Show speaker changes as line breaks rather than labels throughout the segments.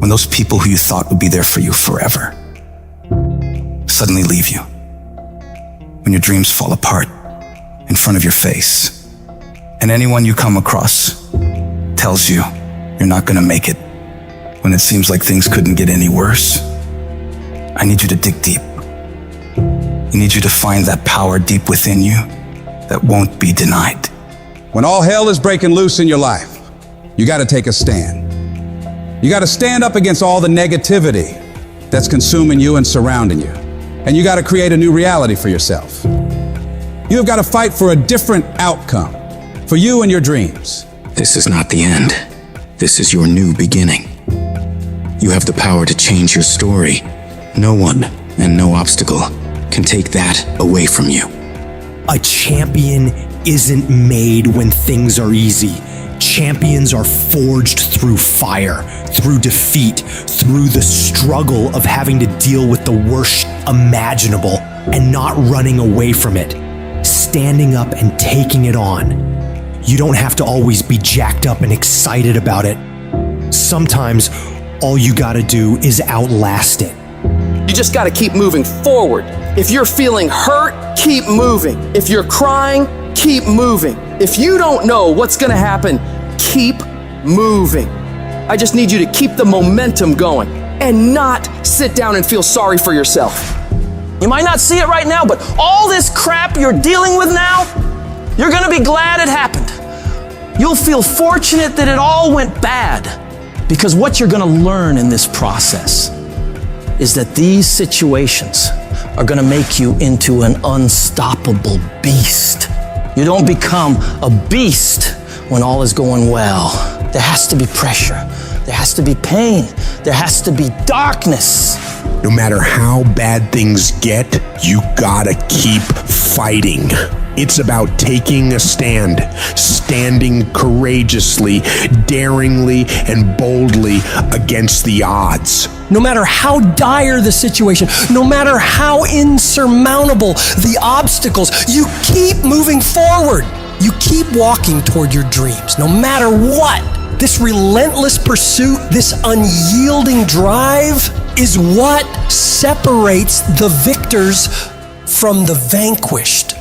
When those people who you thought would be there for you forever suddenly leave you. When your dreams fall apart in front of your face. And anyone you come across tells you you're not gonna make it when it seems like things couldn't get any worse. I need you to dig deep. I need you to find that power deep within you that won't be denied.
When all hell is breaking loose in your life, you gotta take a stand. You gotta stand up against all the negativity that's consuming you and surrounding you. And you gotta create a new reality for yourself. You have gotta fight for a different outcome for you and your dreams.
This is not the end. This is your new beginning. You have the power to change your story. No one and no obstacle can take that away from you.
A champion isn't made when things are easy. Champions are forged through fire, through defeat, through the struggle of having to deal with the worst imaginable and not running away from it, standing up and taking it on. You don't have to always be jacked up and excited about it. Sometimes all you gotta do is outlast it.
You just gotta keep moving forward. If you're feeling hurt, keep moving. If you're crying, keep moving. If you don't know what's gonna happen, keep moving. I just need you to keep the momentum going and not sit down and feel sorry for yourself. You might not see it right now, but all this crap you're dealing with now, you're gonna be glad it happened. You'll feel fortunate that it all went bad, because what you're gonna learn in this process is that these situations are gonna make you into an unstoppable beast. You don't become a beast when all is going well. There has to be pressure. There has to be pain. There has to be darkness.
No matter how bad things get, you gotta keep fighting. It's about taking a stand, standing courageously, daringly, and boldly against the odds.
No matter how dire the situation, no matter how insurmountable the obstacles, you keep moving forward. You keep walking toward your dreams, no matter what. This relentless pursuit, this unyielding drive is what separates the victors from the vanquished.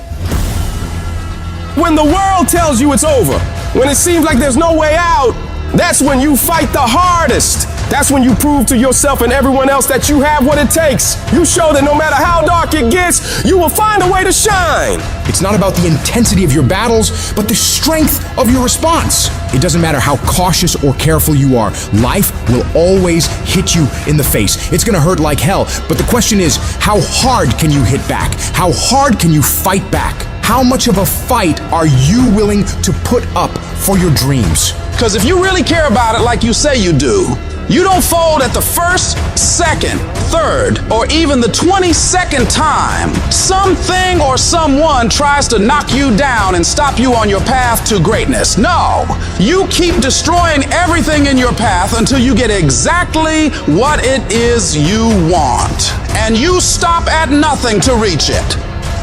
When the world tells you it's over, when it seems like there's no way out, that's when you fight the hardest. That's when you prove to yourself and everyone else that you have what it takes. You show that no matter how dark it gets, you will find a way to shine.
It's not about the intensity of your battles, but the strength of your response. It doesn't matter how cautious or careful you are, life will always hit you in the face. It's gonna hurt like hell, but the question is, how hard can you hit back? How hard can you fight back? How much of a fight are you willing to put up for your dreams?
Because if you really care about it like you say you do, you don't fold at the first, second, third, or even the 22nd time something or someone tries to knock you down and stop you on your path to greatness. No, you keep destroying everything in your path until you get exactly what it is you want. And you stop at nothing to reach it.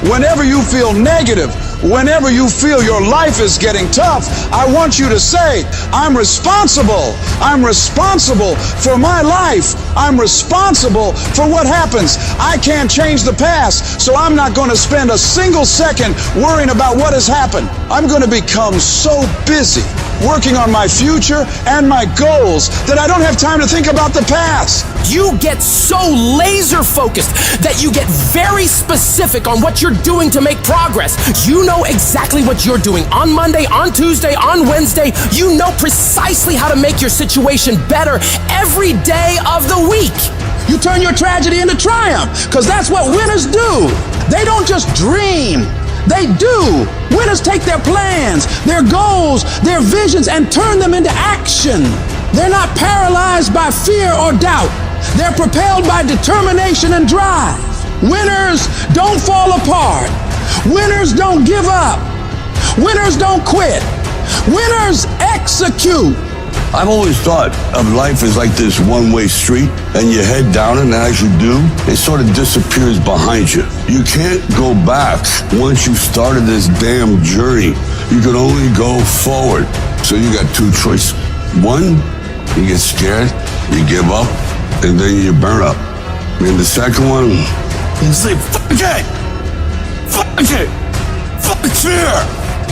Whenever you feel negative, whenever you feel your life is getting tough, I want you to say, I'm responsible. I'm responsible for my life. I'm responsible for what happens. I can't change the past, so I'm not going to spend a single second worrying about what has happened. I'm going to become so busy working on my future and my goals that I don't have time to think about the past.
You get so laser focused that you get very specific on what you're doing to make progress. You know exactly what you're doing on Monday, on Tuesday, on Wednesday. You know precisely how to make your situation better every day of the week.
You turn your tragedy into triumph, because that's what winners do. They don't just dream. They do. Winners take their plans, their goals, their visions, and turn them into action. They're not paralyzed by fear or doubt. They're propelled by determination and drive. Winners don't fall apart. Winners don't give up. Winners don't quit. Winners execute.
I've always thought of life as like this one-way street, and you head down it, and as you do, it sort of disappears behind you. You can't go back once you've started this damn journey. You can only go forward. So you got two choices. One, you get scared You give up, and then you burn up. And the second one, you say, fuck it! Fuck it! Fuck fear!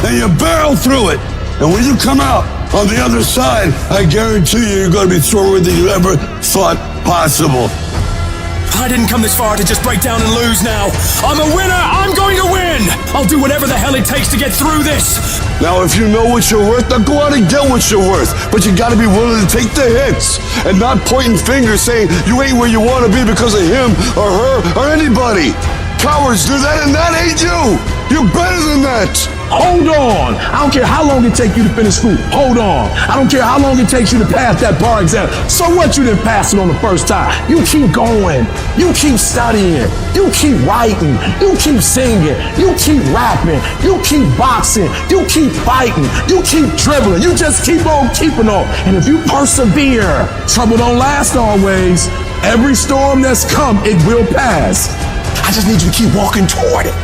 And you barrel through it. And when you come out on the other side, I guarantee you're going to be stronger than you ever thought possible.
I didn't come this far to just break down and lose now. I'm a winner. I'm going to win. I'll do whatever the hell it takes to get through this.
Now, if you know what you're worth, then go out and get what you're worth. But you gotta be willing to take the hits and not pointing fingers saying you ain't where you want to be because of him or her or anybody. Cowards do that, and that ain't you. You're better than that.
Hold on. I don't care how long it takes you to finish school. Hold on. I don't care how long it takes you to pass that bar exam. So what, you didn't pass it on the first time? You keep going. You keep studying. You keep writing. You keep singing. You keep rapping. You keep boxing. You keep fighting. You keep dribbling. You just keep on keeping on. And if you persevere, trouble don't last always. Every storm that's come, it will pass. I just need you to keep walking toward it.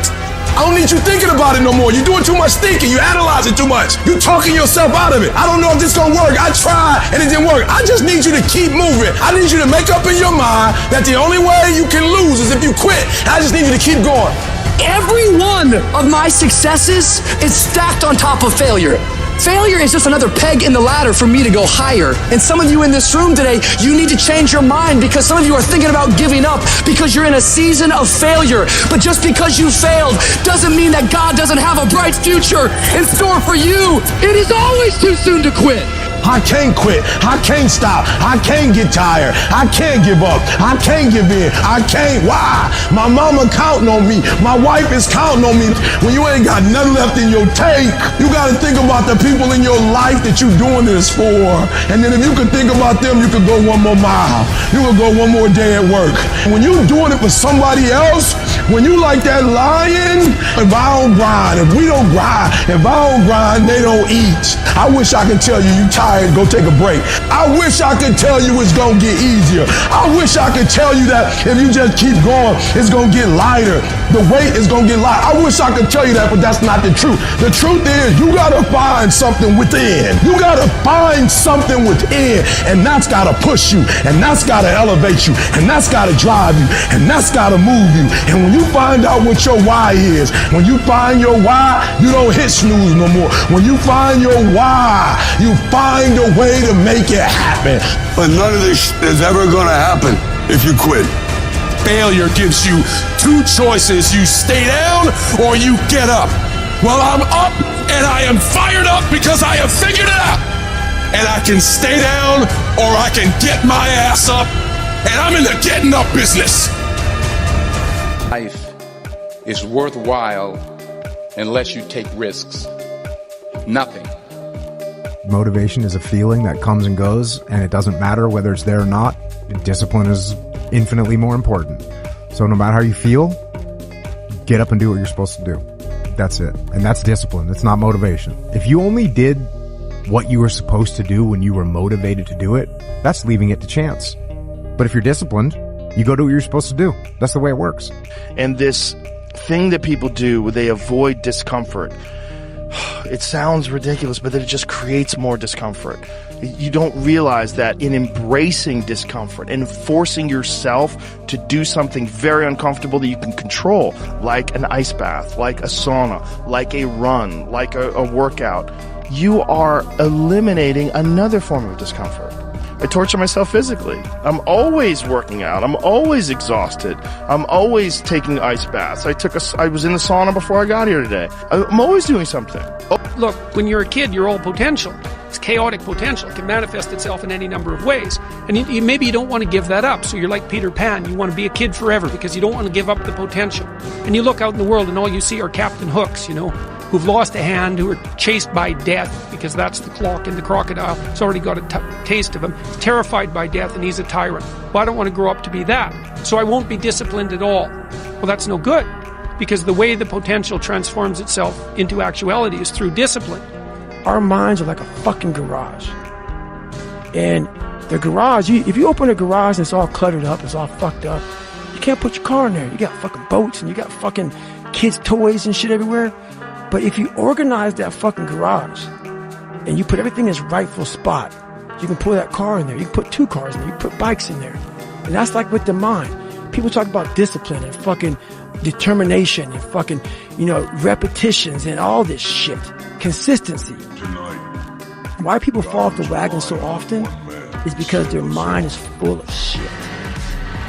I don't need you thinking about it no more. You're doing too much thinking. You analyzing too much. You're talking yourself out of it. I don't know if this is gonna work. I tried and it didn't work. I just need you to keep moving. I need you to make up in your mind that the only way you can lose is if you quit. I just need you to keep going.
Every one of my successes is stacked on top of failure. Failure is just another peg in the ladder for me to go higher. And some of you in this room today, you need to change your mind because some of you are thinking about giving up because you're in a season of failure. But just because you failed doesn't mean that God doesn't have a bright future in store for you. It is always too soon to quit.
I can't quit. I can't stop. I can't get tired. I can't give up. I can't give in. I can't. Why? My mama counting on me. My wife is counting on me. When you ain't got nothing left in your tank, you got to think about the people in your life that you're doing this for. And then if you could think about them, you could go one more mile. You could go one more day at work. When you doing it for somebody else, when you like that lion, if I don't grind, if we don't grind, if I don't grind, they don't eat. I wish I could tell you tired, go take a break. I wish I could tell you it's gonna get easier. I wish I could tell you that if you just keep going, it's gonna get lighter. The weight is gonna get lighter. I wish I could tell you that, but that's not the truth. The truth is you gotta find something within. You gotta find something within, and that's gotta push you, and that's gotta elevate you, and that's gotta drive you, and that's gotta move you. And when you find out what your why is, when you find your why, you don't hit snooze no more. When you find your why, you find a way to make it happen.
But none of this is ever gonna happen if you quit.
Failure gives you two choices. You stay down or you get up. Well, I'm up and I am fired up because I have figured it out. And I can stay down or I can get my ass up. And I'm in the getting up business.
Life is worthwhile unless you take risks. Nothing.
Motivation is a feeling that comes and goes, and it doesn't matter whether it's there or not. Discipline is infinitely more important. So no matter how you feel, get up and do what you're supposed to do. That's it. And that's discipline. It's not motivation. If you only did what you were supposed to do when you were motivated to do it, that's leaving it to chance. But if you're disciplined, you go do what you're supposed to do. That's the way it works.
And this thing that people do where they avoid discomfort, it sounds ridiculous, but then it just creates more discomfort. You don't realize that in embracing discomfort and forcing yourself to do something very uncomfortable that you can control, like an ice bath, like a sauna, like a run, like a workout, you are eliminating another form of discomfort. I torture myself physically. I'm always working out. I'm always exhausted. I'm always taking ice baths. I was in the sauna before I got here today. I'm always doing something.
Look, when you're a kid, you're all potential. It's chaotic potential. It can manifest itself in any number of ways. And maybe you don't want to give that up. So you're like Peter Pan. You want to be a kid forever because you don't want to give up the potential. And you look out in the world and all you see are Captain Hooks, who've lost a hand, who are chased by death because that's the clock in the crocodile. It's already got a taste of him. He's terrified by death and he's a tyrant. Well, I don't want to grow up to be that. So I won't be disciplined at all. Well, that's no good because the way the potential transforms itself into actuality is through discipline.
Our minds are like a fucking garage. And the garage, if you open a garage and it's all cluttered up, it's all fucked up, you can't put your car in there. You got fucking boats and you got fucking kids' toys and shit everywhere. But if you organize that fucking garage and you put everything in its rightful spot,
You can pull that car in there. You can put 2 cars in there. You can put bikes in there. And that's like with the mind. People talk about discipline and fucking determination and fucking, repetitions and all this shit. Consistency. Why people fall off the wagon so often is because their mind is full of shit.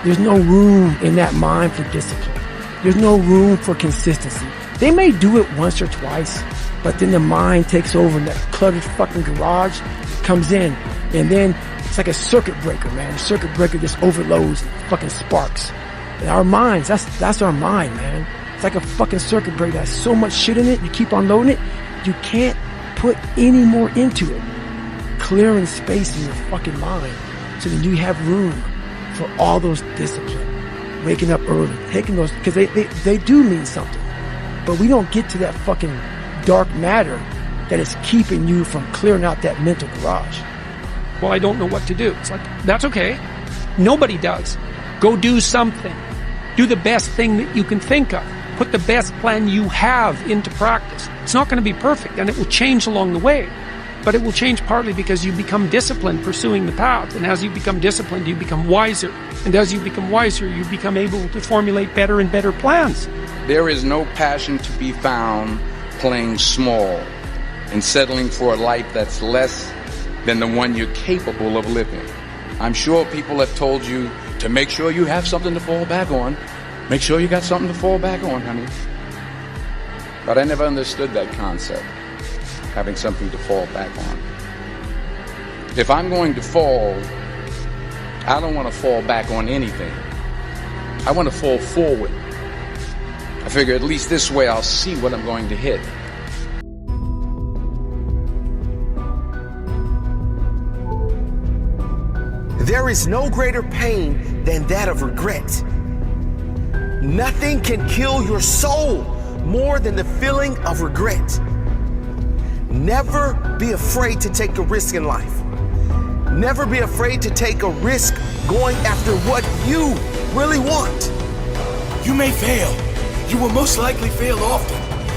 There's no room in that mind for discipline. There's no room for consistency. They may do it once or twice, but then the mind takes over and that cluttered fucking garage comes in, and then it's like a circuit breaker, man. A circuit breaker just overloads and fucking sparks. And our minds, that's our mind, man. It's like a fucking circuit breaker that has so much shit in it, you keep unloading it, you can't put any more into it. Clearing space in your fucking mind so that you have room for all those discipline. Waking up early, taking those, because they do mean something. But we don't get to that fucking dark matter that is keeping you from clearing out that mental garage.
Well, I don't know what to do. It's like, that's okay. Nobody does. Go do something. Do the best thing that you can think of. Put the best plan you have into practice. It's not going to be perfect, and it will change along the way. But it will change partly because you become disciplined pursuing the path. And as you become disciplined, you become wiser. And as you become wiser, you become able to formulate better and better plans.
There is no passion to be found playing small and settling for a life that's less than the one you're capable of living. I'm sure people have told you to make sure you have something to fall back on. Make sure you got something to fall back on, honey. But I never understood that concept, having something to fall back on. If I'm going to fall, I don't want to fall back on anything. I want to fall forward. I figure at least this way I'll see what I'm going to hit.
There is no greater pain than that of regret. Nothing can kill your soul more than the feeling of regret. Never be afraid to take a risk in life. Never be afraid to take a risk going after what you really want.
You may fail. You will most likely fail often.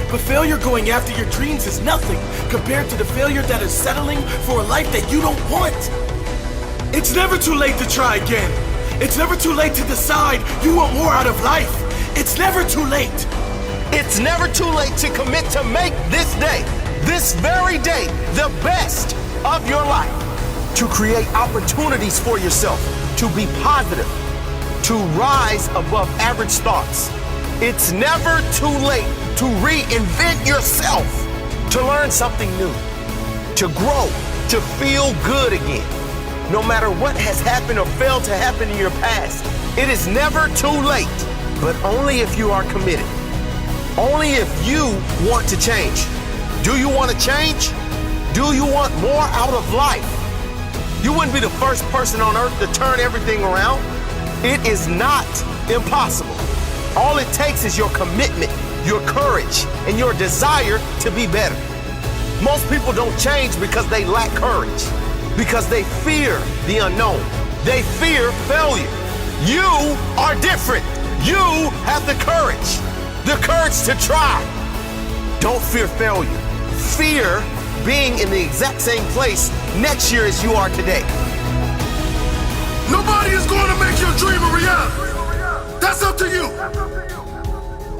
But failure going after your dreams is nothing compared to the failure that is settling for a life that you don't want. It's never too late to try again. It's never too late to decide you want more out of life. It's never too late.
It's never too late to commit to make this day, this very day, the best of your life. To create opportunities for yourself, to be positive, to rise above average thoughts. It's never too late to reinvent yourself, to learn something new, to grow, to feel good again. No matter what has happened or failed to happen in your past, it is never too late, but only if you are committed. Only if you want to change. Do you want to change? Do you want more out of life? You wouldn't be the first person on earth to turn everything around. It is not impossible. All it takes is your commitment, your courage, and your desire to be better. Most people don't change because they lack courage, because they fear the unknown. They fear failure. You are different. You have the courage to try. Don't fear failure. Fear being in the exact same place next year as you are today.
Nobody is going to make your dream a reality. That's up to you.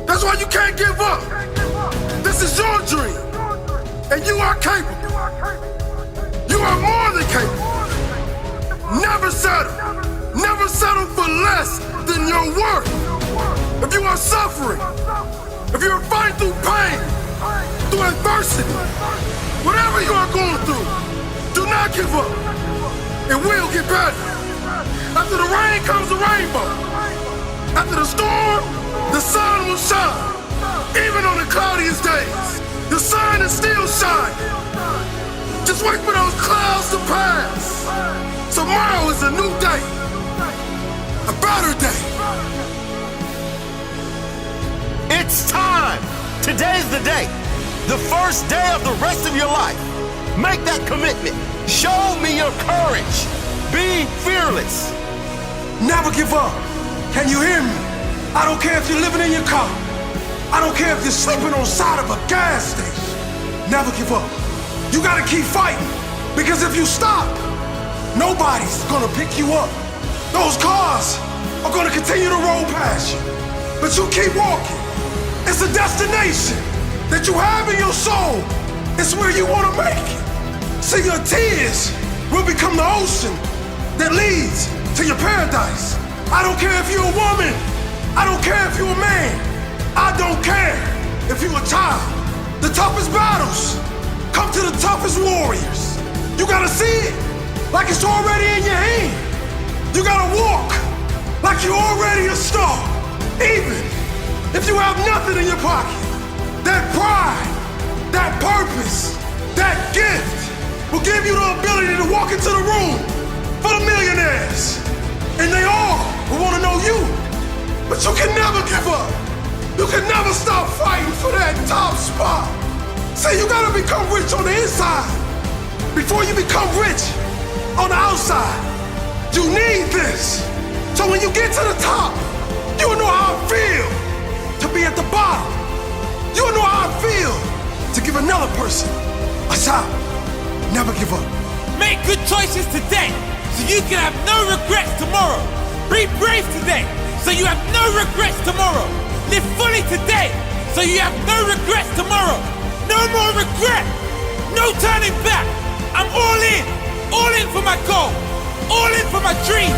That's why you can't give up. This is your dream, and you are capable. You are more than capable. Never settle. Never settle for less than your worth. If you are suffering, if you're fighting through pain, through adversity, whatever you are going through, do not give up. It will get better. After the rain comes the rainbow. After the storm, the sun will shine. Even on the cloudiest days, the sun is still shining. Just wait for those clouds to pass. Tomorrow is a new day, a better day.
It's time. Today's the day. The first day of the rest of your life. Make that commitment. Show me your courage. Be fearless.
Never give up. Can you hear me? I don't care if you're living in your car. I don't care if you're sleeping on the side of a gas station. Never give up. You gotta keep fighting. Because if you stop, Nobody's gonna pick you up. Those cars are gonna continue to roll past you. But you keep walking. It's a destination that you have in your soul. It's where you wanna make it. See, your tears will become the ocean that leads to your paradise. I don't care if you're a woman. I don't care if you're a man. I don't care if you're a child. The toughest battles come to the toughest warriors. You gotta see it like it's already in your hand. You gotta walk like you're already a star. Even if you have nothing in your pocket, that pride, that purpose, that gift will give you the ability to walk into the room full of millionaires. And they all will wanna know you. But you can never give up. You can never stop fighting for that top spot. See, you gotta become rich on the inside before you become rich on the outside. You need this. So when you get to the top, you'll know how it feels to be at the bottom. You'll know how it feels to give another person a shot. Never give up.
Make good choices today so you can have no regrets tomorrow. Be brave today so you have no regrets tomorrow. Live fully today so you have no regrets tomorrow. No more regret. No turning back. I'm all in for my goal. All in for my dream.